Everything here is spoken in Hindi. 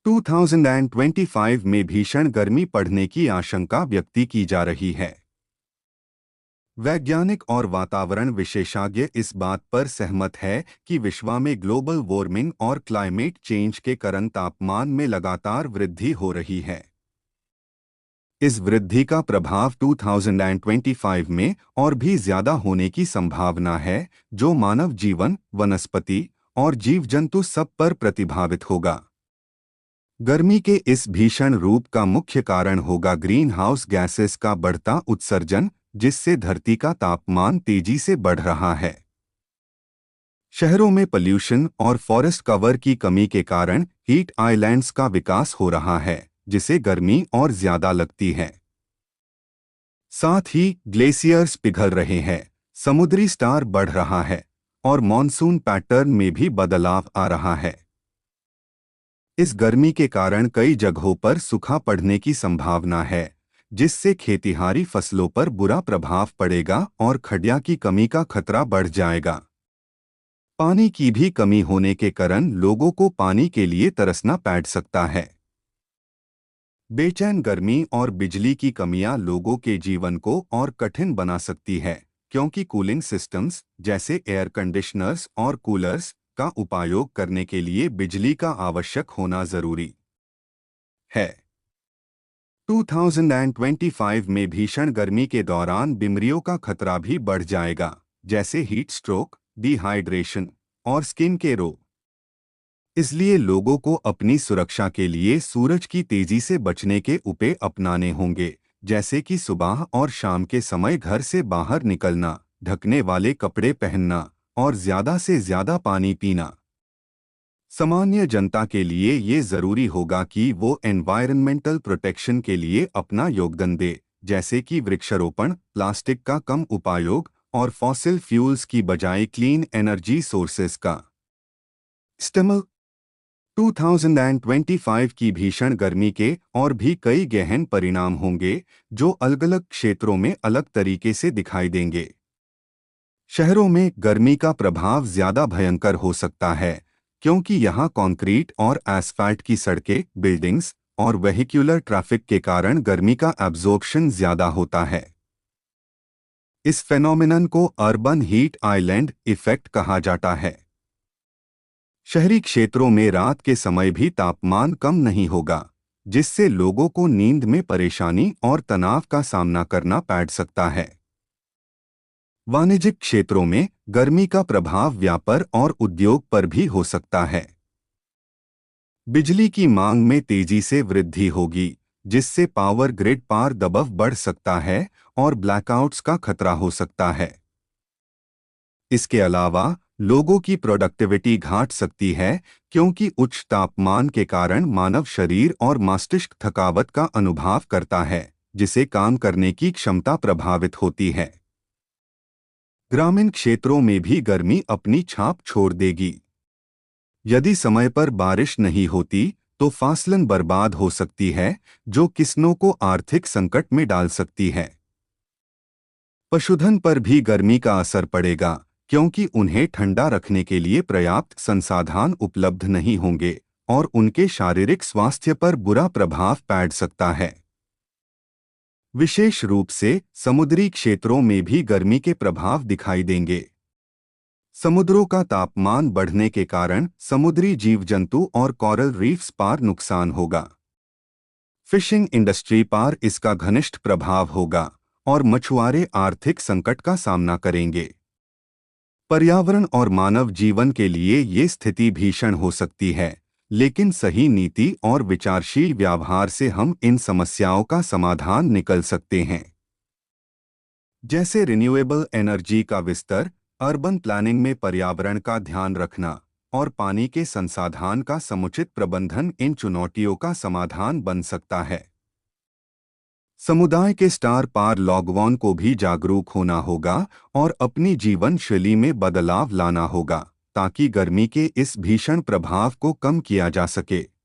2025 में भीषण गर्मी बढ़ने की आशंका व्यक्त की जा रही है। वैज्ञानिक और वातावरण विशेषज्ञ इस बात पर सहमत है कि विश्व में ग्लोबल वार्मिंग और क्लाइमेट चेंज के कारण तापमान में लगातार वृद्धि हो रही है। इस वृद्धि का प्रभाव 2025 में और भी ज्यादा होने की संभावना है, जो मानव जीवन, वनस्पति और जीव जंतु सब पर प्रतिभावित होगा। गर्मी के इस भीषण रूप का मुख्य कारण होगा ग्रीन हाउस गैसेस का बढ़ता उत्सर्जन, जिससे धरती का तापमान तेजी से बढ़ रहा है। शहरों में पॉल्यूशन और फॉरेस्ट कवर की कमी के कारण हीट आइलैंड्स का विकास हो रहा है, जिसे गर्मी और ज्यादा लगती है। साथ ही ग्लेशियर्स पिघल रहे हैं, समुद्री स्तर बढ़ रहा है और मॉनसून पैटर्न में भी बदलाव आ रहा है। इस गर्मी के कारण कई जगहों पर सूखा पड़ने की संभावना है, जिससे खेतीहारी फसलों पर बुरा प्रभाव पड़ेगा और खड्या की कमी का खतरा बढ़ जाएगा। पानी की भी कमी होने के कारण लोगों को पानी के लिए तरसना पड़ सकता है। बेचैन गर्मी और बिजली की कमियां लोगों के जीवन को और कठिन बना सकती है, क्योंकि कूलिंग सिस्टम्स जैसे एयर कंडीशनर्स और कूलर्स का उपयोग करने के लिए बिजली का आवश्यक होना जरूरी है। 2025 में भीषण गर्मी के दौरान बीमारियों का खतरा भी बढ़ जाएगा, जैसे हीट स्ट्रोक, डिहाइड्रेशन और स्किन के रोग। इसलिए लोगों को अपनी सुरक्षा के लिए सूरज की तेजी से बचने के उपाय अपनाने होंगे, जैसे कि सुबह और शाम के समय घर से बाहर निकलना, ढकने वाले कपड़े पहनना और ज्यादा से ज्यादा पानी पीना। सामान्य जनता के लिए ये जरूरी होगा कि वो एनवायरनमेंटल प्रोटेक्शन के लिए अपना योगदान दे, जैसे कि वृक्षारोपण, प्लास्टिक का कम उपयोग और फॉसिल फ्यूल्स की बजाय क्लीन एनर्जी सोर्सेस का इस्तेमाल। 2025 की भीषण गर्मी के और भी कई गहन परिणाम होंगे, जो अलग-अलग क्षेत्रों में अलग तरीके से दिखाई देंगे। शहरों में गर्मी का प्रभाव ज्यादा भयंकर हो सकता है, क्योंकि यहाँ कंक्रीट और एस्फाल्ट की सड़कें, बिल्डिंग्स और वेहिकुलर ट्रैफिक के कारण गर्मी का एब्जॉर्प्शन ज्यादा होता है। इस फेनोमेनन को अर्बन हीट आइलैंड इफेक्ट कहा जाता है। शहरी क्षेत्रों में रात के समय भी तापमान कम नहीं होगा, जिससे लोगों को नींद में परेशानी और तनाव का सामना करना पड़ सकता है। वाणिज्यिक क्षेत्रों में गर्मी का प्रभाव व्यापार और उद्योग पर भी हो सकता है। बिजली की मांग में तेजी से वृद्धि होगी, जिससे पावर ग्रिड पर दबाव बढ़ सकता है और ब्लैकआउट्स का खतरा हो सकता है। इसके अलावा लोगों की प्रोडक्टिविटी घट सकती है, क्योंकि उच्च तापमान के कारण मानव शरीर और मस्तिष्क थकावट का अनुभव करता है, जिससे काम करने की क्षमता प्रभावित होती है। ग्रामीण क्षेत्रों में भी गर्मी अपनी छाप छोड़ देगी। यदि समय पर बारिश नहीं होती तो फसलें बर्बाद हो सकती है, जो किसानों को आर्थिक संकट में डाल सकती है। पशुधन पर भी गर्मी का असर पड़ेगा, क्योंकि उन्हें ठंडा रखने के लिए पर्याप्त संसाधन उपलब्ध नहीं होंगे और उनके शारीरिक स्वास्थ्य पर बुरा प्रभाव पड़ सकता है। विशेष रूप से समुद्री क्षेत्रों में भी गर्मी के प्रभाव दिखाई देंगे। समुद्रों का तापमान बढ़ने के कारण समुद्री जीव जंतु और कोरल रीफ्स पर नुकसान होगा। फिशिंग इंडस्ट्री पर इसका घनिष्ठ प्रभाव होगा और मछुआरे आर्थिक संकट का सामना करेंगे। पर्यावरण और मानव जीवन के लिए ये स्थिति भीषण हो सकती है, लेकिन सही नीति और विचारशील व्यवहार से हम इन समस्याओं का समाधान निकल सकते हैं, जैसे रिन्यूएबल एनर्जी का विस्तार, अर्बन प्लानिंग में पर्यावरण का ध्यान रखना और पानी के संसाधन का समुचित प्रबंधन इन चुनौतियों का समाधान बन सकता है। समुदाय के स्तर पर लोगों को भी जागरूक होना होगा और अपनी जीवन शैली में बदलाव लाना होगा, ताकि गर्मी के इस भीषण प्रभाव को कम किया जा सके।